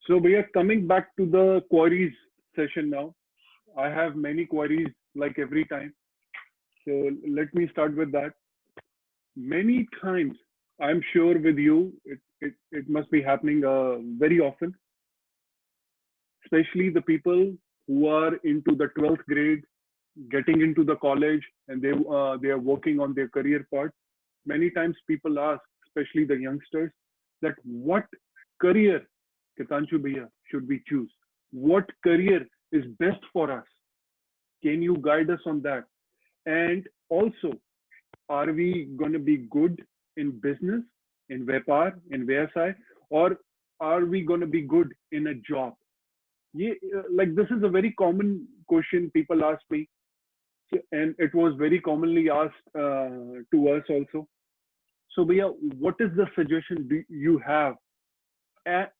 So we are coming back to the queries session now. I have many queries like every time. So let me start with that. Many times, I'm sure with you, it must be happening very often, especially the people who are into the 12th grade, getting into the college, and they are working on their career path. Many times people ask, especially the youngsters, that what career, Kitanshu Bhaiya, should we choose? What career is best for us? Can you guide us on that? And also, are we going to be good in business, in Vyapar, in VSI, or are we going to be good in a job? Yeah, like this is a very common question people ask me, and it was very commonly asked to us also. So, Bhaiya, what is the suggestion do you have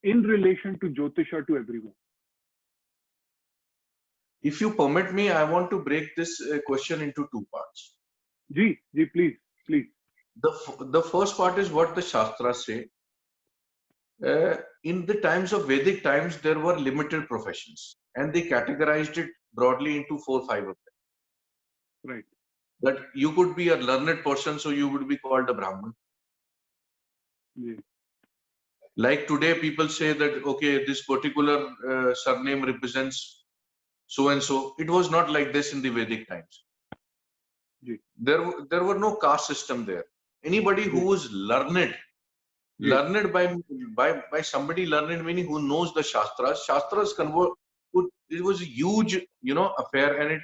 in relation to Jyotisha to everyone? If you permit me, I want to break this question into two parts. Ji, please, please. The first part is what the Shastras say. In the times of Vedic times, there were limited professions, and they categorized it broadly into 4 or 5 of them. Right. That you could be a learned person, so you would be called a Brahman. Ji. Like today, people say that, okay, this particular surname represents so and so. It was not like this in the Vedic times. Ji. There were no caste system there. Anybody who Ji. was learned Ji. by somebody learned, meaning who knows the Shastras convert. It was a huge, affair, and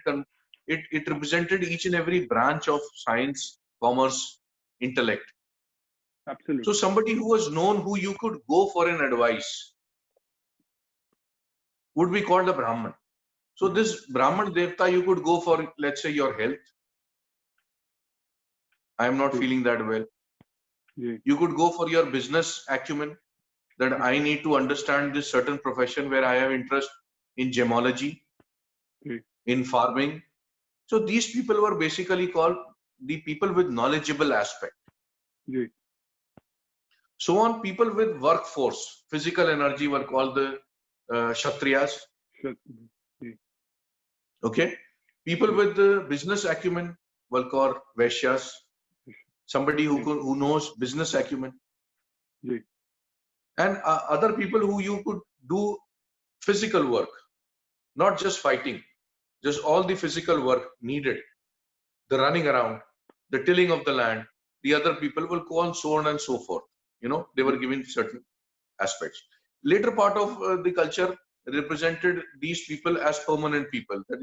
it represented each and every branch of science, commerce, intellect. So Absolutely. somebody who was known, who you could go for an advice, would be called a Brahman. So this Brahman Devta, you could go for, let's say, your health. I am not Ji. feeling that well. Ji. You could go for your business acumen, that I need to understand this certain profession where I have interest in gemology, Ji. in farming. So these people were basically called the people with knowledgeable aspect. Ji. So on, people with workforce, physical energy were called the Kshatriyas. Ji. Okay. People with the business acumen were called Vaishyas. Somebody who knows business acumen. Ji. And other people who you could do physical work, not just fighting, just all the physical work needed, the running around, the tilling of the land. The other people will go on, so on and so forth. They were given certain aspects. Later part of the culture represented these people as permanent people. That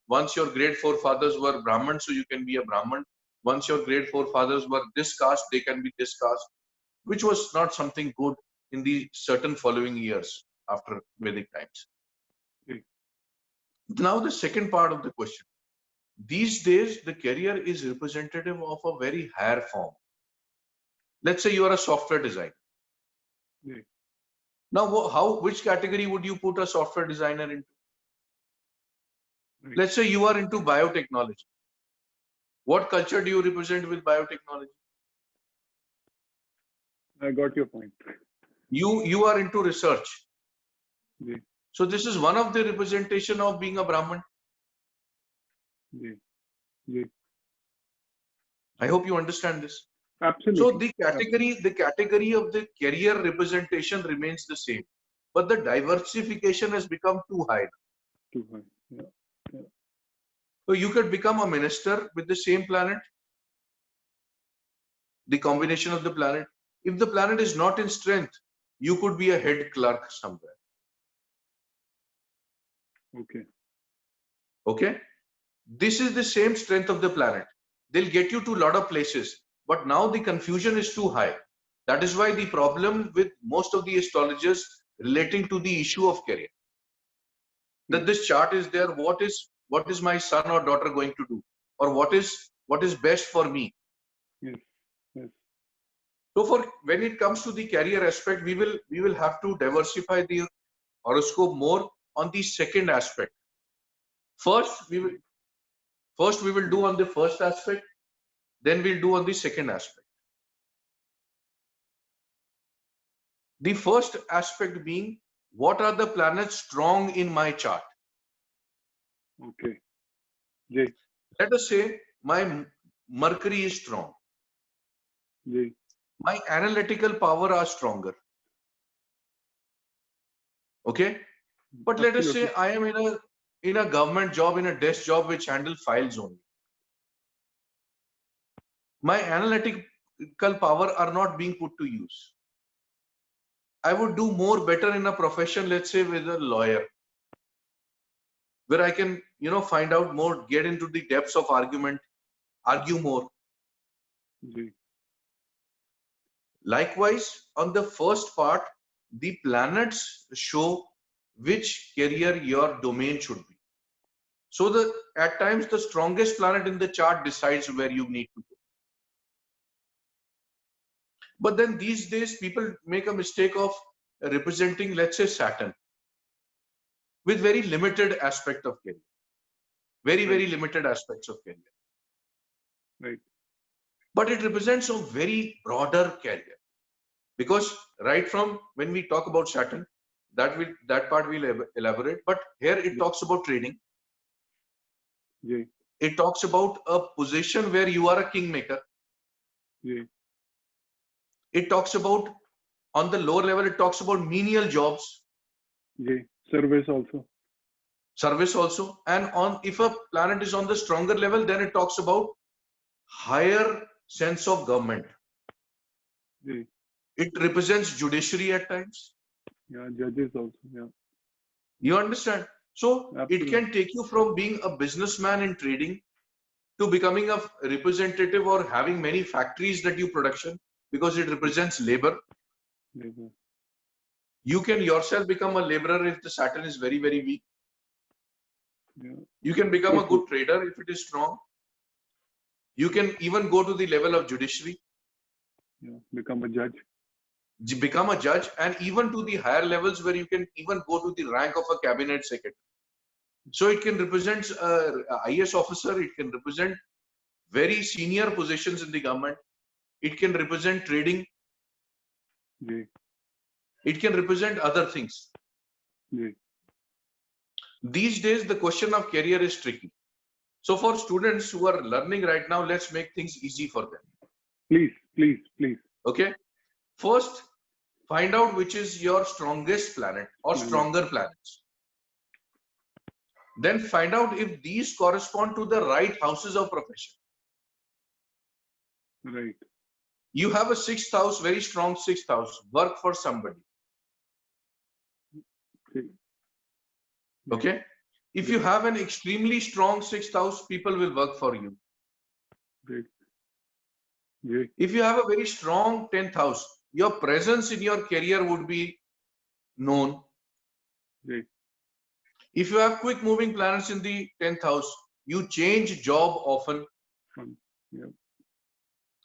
once your great forefathers were Brahman, so you can be a Brahman. Once your great forefathers were this caste, they can be this caste, which was not something good in the certain following years after Vedic times. Ji. Now the second part of the question. These days, the career is representative of a very higher form. Let's say you are a software designer. Ji. Now, which category would you put a software designer into? Right. Let's say you are into biotechnology. What culture do you represent with biotechnology? I got your point. You are into research. Ji. So this is one of the representation of being a Brahman. Ji. Ji. I hope you understand this. Absolutely. So the category of the career representation remains the same, but the diversification has become too high. Too high. Yeah. Yeah. So you could become a minister with the same planet, the combination of the planet. If the planet is not in strength, you could be a head clerk somewhere. Okay. Okay. This is the same strength of the planet. They'll get you to a lot of places, but now the confusion is too high. That is why the problem with most of the astrologers relating to the issue of career. That this chart is there. What is my son or daughter going to do, or what is best for me? Yes. Yes. So when it comes to the career aspect, we will have to diversify the horoscope more on the second aspect. First we will do on the first aspect, then we'll do on the second aspect. The first aspect being what are the planets strong in my chart? Okay. Ji. Let us say my Mercury is strong. Ji. My analytical power are stronger. Okay. But let us say I am in a government job, in a desk job which handle files only. My analytical power are not being put to use. I would do more better in a profession, let's say with a lawyer, where I can, find out more, get into the depths of argument, argue more. Ji. Likewise, on the first part, the planets show which career your domain should be. So that at times the strongest planet in the chart decides where you need to go. But then these days, people make a mistake of representing, let's say, Saturn with very limited aspect of career. Very, very limited aspects of career. Right. But it represents a very broader career. Because right from when we talk about Saturn, that part we'll elaborate. But here it talks about trading. Ji. It talks about a position where you are a kingmaker. Ji. It talks about, on the lower level, it talks about menial jobs. Ji. Service also. Service also. And if a planet is on the stronger level, then it talks about higher sense of government. Ji. It represents judiciary at times. Yeah, judges also. Yeah. You understand? So Absolutely. it can take you from being a businessman in trading to becoming a representative or having many factories that you production, because it represents labor. Labor. You can yourself become a laborer if the Saturn is very, very weak. Yeah. You can become a Okay. good trader if it is strong. You can even go to the level of judiciary. Yeah. Become a judge. Become a judge, and even to the higher levels where you can even go to the rank of a cabinet secretary. So it can represent a IS officer, it can represent very senior positions in the government, it can represent trading, ji. it can represent other things. Ji. These days, the question of career is tricky. So for students who are learning right now, let's make things easy for them. Please, please, please. Okay. First, find out which is your strongest planet or stronger planets. Then find out if these correspond to the right houses of profession. Right. You have a sixth house, very strong sixth house, work for somebody. Sí. Okay. If you have an extremely strong sixth house, people will work for you. Great. Yeah. If you have a very strong 10th house, your presence in your career would be known. Great. If you have quick moving planets in the 10th house, you change job often. Yeah.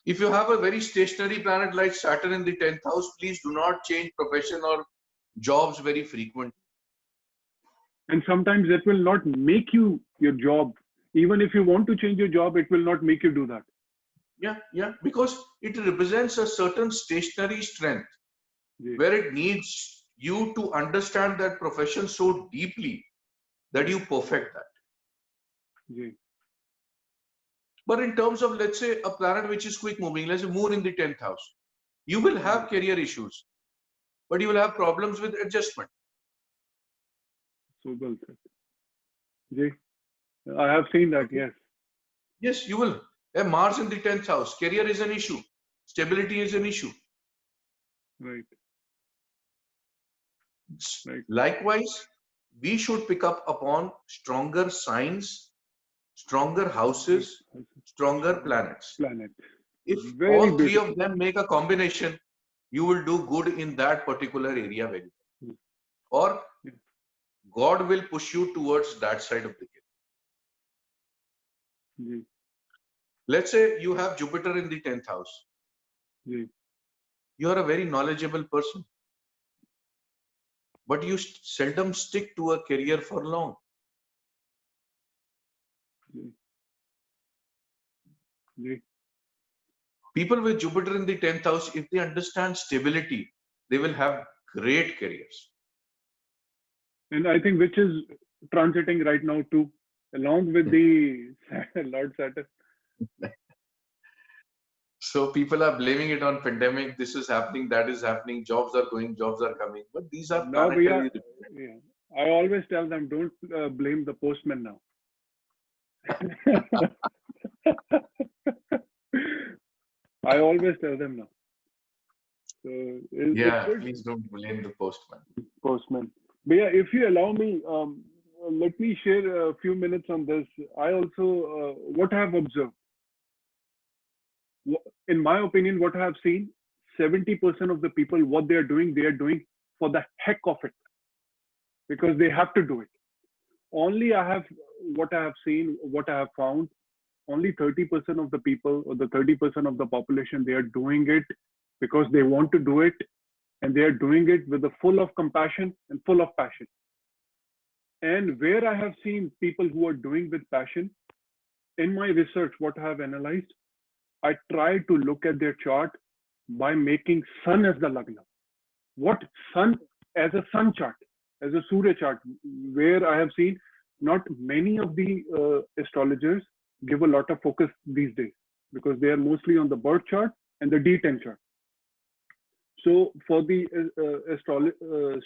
If you have a very stationary planet like Saturn in the 10th house, please do not change profession or jobs very frequently. And sometimes that will not make you your job. Even if you want to change your job, it will not make you do that. Yeah, because it represents a certain stationary strength where it needs you to understand that profession so deeply that you perfect that. Yeah. But in terms of, let's say, a planet which is quick moving, let's say Moon in the 10th house, you will have career issues, but you will have problems with adjustment. So well said. Yeah. I have seen that, yes. Yes, you will. A Mars in the 10th house, career is an issue, stability is an issue. Right. Right. Likewise, we should pick up upon stronger signs, stronger houses, stronger planets. If Very all three beautiful. of them make a combination, you will do good in that particular area very well. Or God will push you towards that side of the Yeah. Let's say you have Jupiter in the 10th house. Yeah. You are a very knowledgeable person, but you seldom stick to a career for long. Yeah. Yeah. People with Jupiter in the 10th house, if they understand stability, they will have great careers. And I think which is transiting right now too, along with the Lord Saturn. So people are blaming it on pandemic. This is happening, that is happening. Jobs are going, jobs are coming. But these are No, bhaiya, planetary. yeah. I always tell them, don't blame the postman now. I always tell them now. So it's Yeah, good, please don't blame the postman. postman. But yeah, if you allow me, let me share a few minutes on this. I also, what I have observed, in my opinion, what I have seen, 70% of the people, what they are doing for the heck of it because they have to do it. Only I have, what I have seen, what I have found, only 30% of the people or the 30% of the population, they are doing it because they want to do it and they are doing it with a full of compassion and full of passion. And where I have seen people who are doing with passion, in my research, what I have analyzed, I try to look at their chart by making sun as the lagna. What sun as a sun chart, as a Surya chart, where I have seen not many of the astrologers give a lot of focus these days because they are mostly on the birth chart and the D10 chart. So for the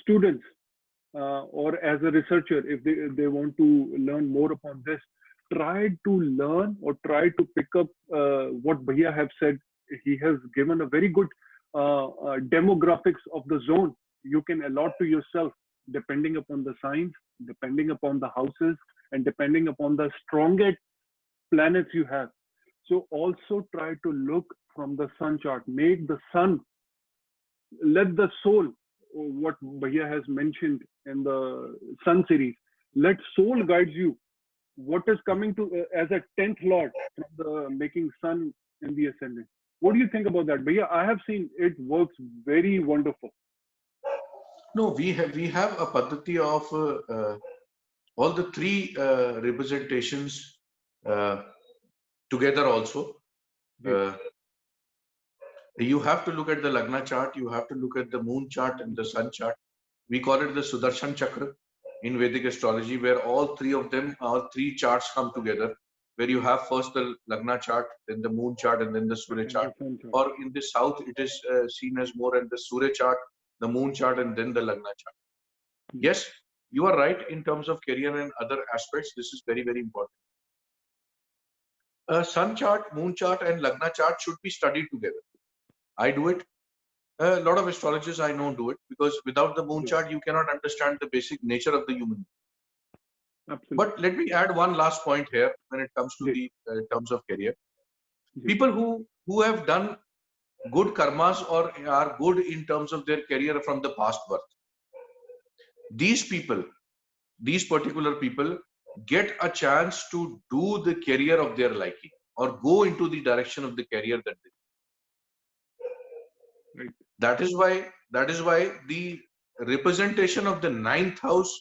students or as a researcher, if they want to learn more upon this, try to learn or try to pick up what Bhaiya have said. He has given a very good demographics of the zone. You can allot to yourself depending upon the signs, depending upon the houses, and depending upon the strongest planets you have. So also try to look from the sun chart. Make the sun, let the soul, what Bhaiya has mentioned in the sun series, let soul guides you. What is coming to as a 10th lord from the making sun in the ascendant. What do you think about that? Bhaiya, I have seen it works very wonderful. No, we have a paddhati of all the three representations uh, together also. Ji, You have to look at the Lagna chart, you have to look at the moon chart and the sun chart. We call it the Sudarshan Chakra in Vedic astrology, where all three of them, all three charts come together, where you have first the Lagna chart, then the moon chart, and then the Surya and chart. the sun chart. Or in the south, it is seen as more in the Surya chart, the moon chart, and then the Lagna chart. Yes, you are right in terms of career and other aspects. This is very, very important. A sun chart, moon chart, and Lagna chart should be studied together. I do it. A lot of astrologers I know do it because without the moon Yes, chart, you cannot understand the basic nature of the human. absolutely. But let me add one last point here when it comes to Ji, the terms of career. ji, People who have done good karmas or are good in terms of their career from the past birth. These people, these particular people get a chance to do the career of their liking or go into the direction of the career that they. right. That is why the representation of the ninth house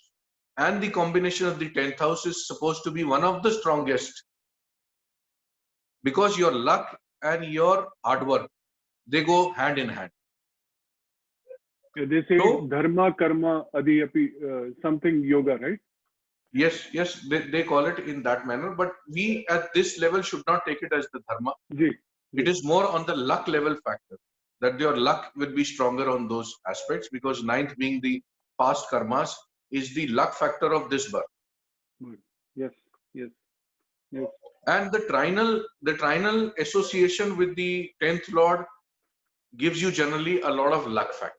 and the combination of the 10th house is supposed to be one of the strongest, because your luck and your hard work, they go hand in hand. Yeah, they say So dharma, karma, adhiyapi, something yoga, right? yes, they call it in that manner, but we at this level should not take it as the dharma. Ji, It ji, is more on the luck level factor, that your luck will be stronger on those aspects, because ninth being the past karmas is the luck factor of this birth. good. Yes, yes, yes. And the trinal association with the 10th lord gives you generally a lot of luck factor.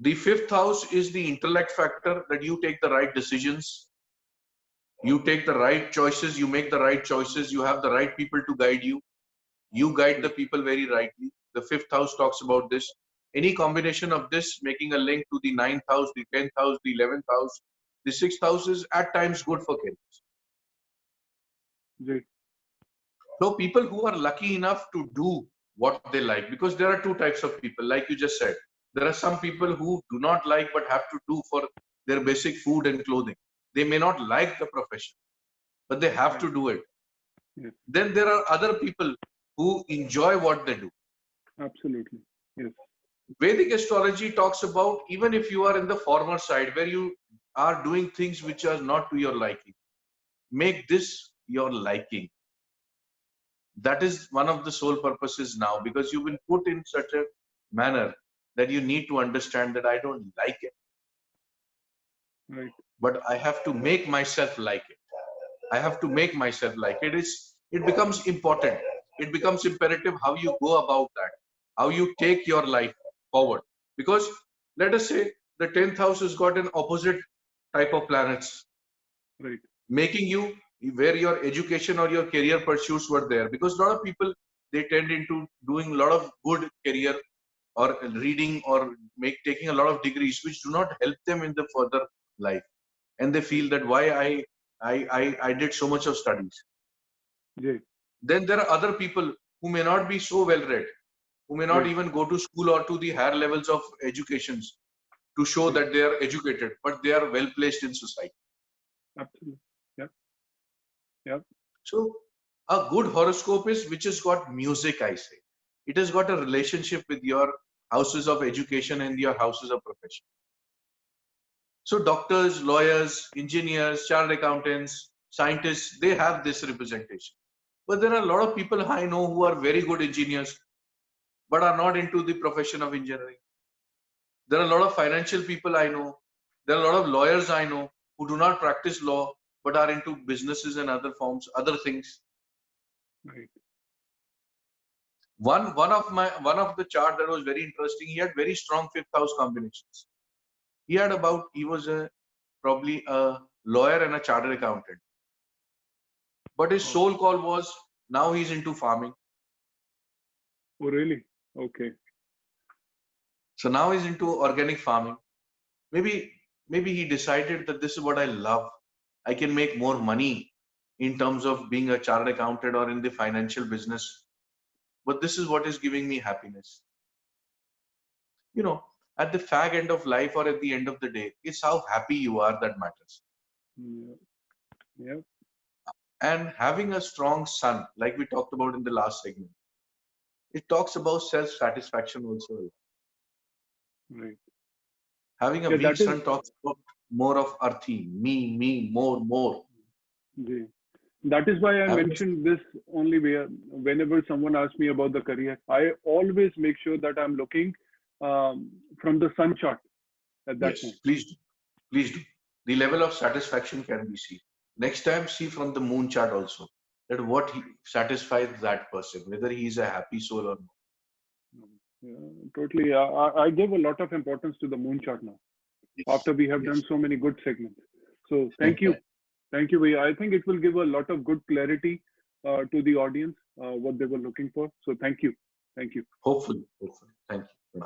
The fifth house is the intellect factor, that you take the right decisions, you take the right choices, you make the right choices, you have the right people to guide you, you guide the people very rightly. The fifth house talks about this. Any combination of this making a link to the ninth house, the 10th house, the 11th house, the sixth house is at times good for careers. Ji, So people who are lucky enough to do what they like, because there are two types of people, like you just said. There are some people who do not like but have to do for their basic food and clothing. They may not like the profession, but they have right. to do it. Yes, Then there are other people who enjoy what they do. absolutely. Yes, Vedic astrology talks about, even if you are in the former side where you are doing things which are not to your liking. Make this your liking. That is one of the sole purposes now, because you've been put in such a manner that you need to understand that I don't like it, Right. but I have to make myself like it. I have to make myself like it. It becomes important. It becomes imperative how you go about that, how you take your life forward. Because let us say the 10th house has got an opposite type of planets, Right. making you where your education or your career pursuits were there. Because a lot of people, they tend into doing a lot of good career or reading or taking a lot of degrees which do not help them in the further life, and they feel that why I did so much of studies. Yeah. Then there are other people who may not be so well read, who may not Right. even go to school or to the higher levels of educations to show Yeah. that they are educated, but they are well placed in society. Absolutely. Yeah. Yeah. So a good horoscope is which has got music, I say. It has got a relationship with your houses of education and your houses of profession. So doctors, lawyers, engineers, chartered accountants, scientists, they have this representation. But there are a lot of people I know who are very good engineers, but are not into the profession of engineering. There are a lot of financial people I know. There are a lot of lawyers I know who do not practice law, but are into businesses and other forms, other things. Right. One of the chart that was very interesting. He had very strong fifth house combinations. He was probably a lawyer and a chartered accountant. But his Oh, sole call was now he's into farming. oh, really? Okay. So now he's into organic farming. Maybe maybe he decided that this is what I love. I can make more money in terms of being a chartered accountant or in the financial business. But this is what is giving me happiness. You know, at the fag end of life or at the end of the day, it's how happy you are that matters. Yeah. Yeah. And having a strong son, like we talked about in the last segment, it talks about self-satisfaction also. Right. Having a Yeah. weak That is. son talks about more of earthy, me, more. Yeah. That is why I Having, mentioned this only where whenever someone asks me about the career, I always make sure that I'm looking from the sun chart at that yes, point. please do. The level of satisfaction can be seen. Next time, see from the moon chart also that what satisfies that person, whether he is a happy soul or not. Yeah, totally. I give a lot of importance to the moon chart now Yes, after we have yes. done so many good segments. So thank you. Thank you, Bhaiya. I think it will give a lot of good clarity to the audience what they were looking for. So thank you. Thank you. Hopefully. Thank you.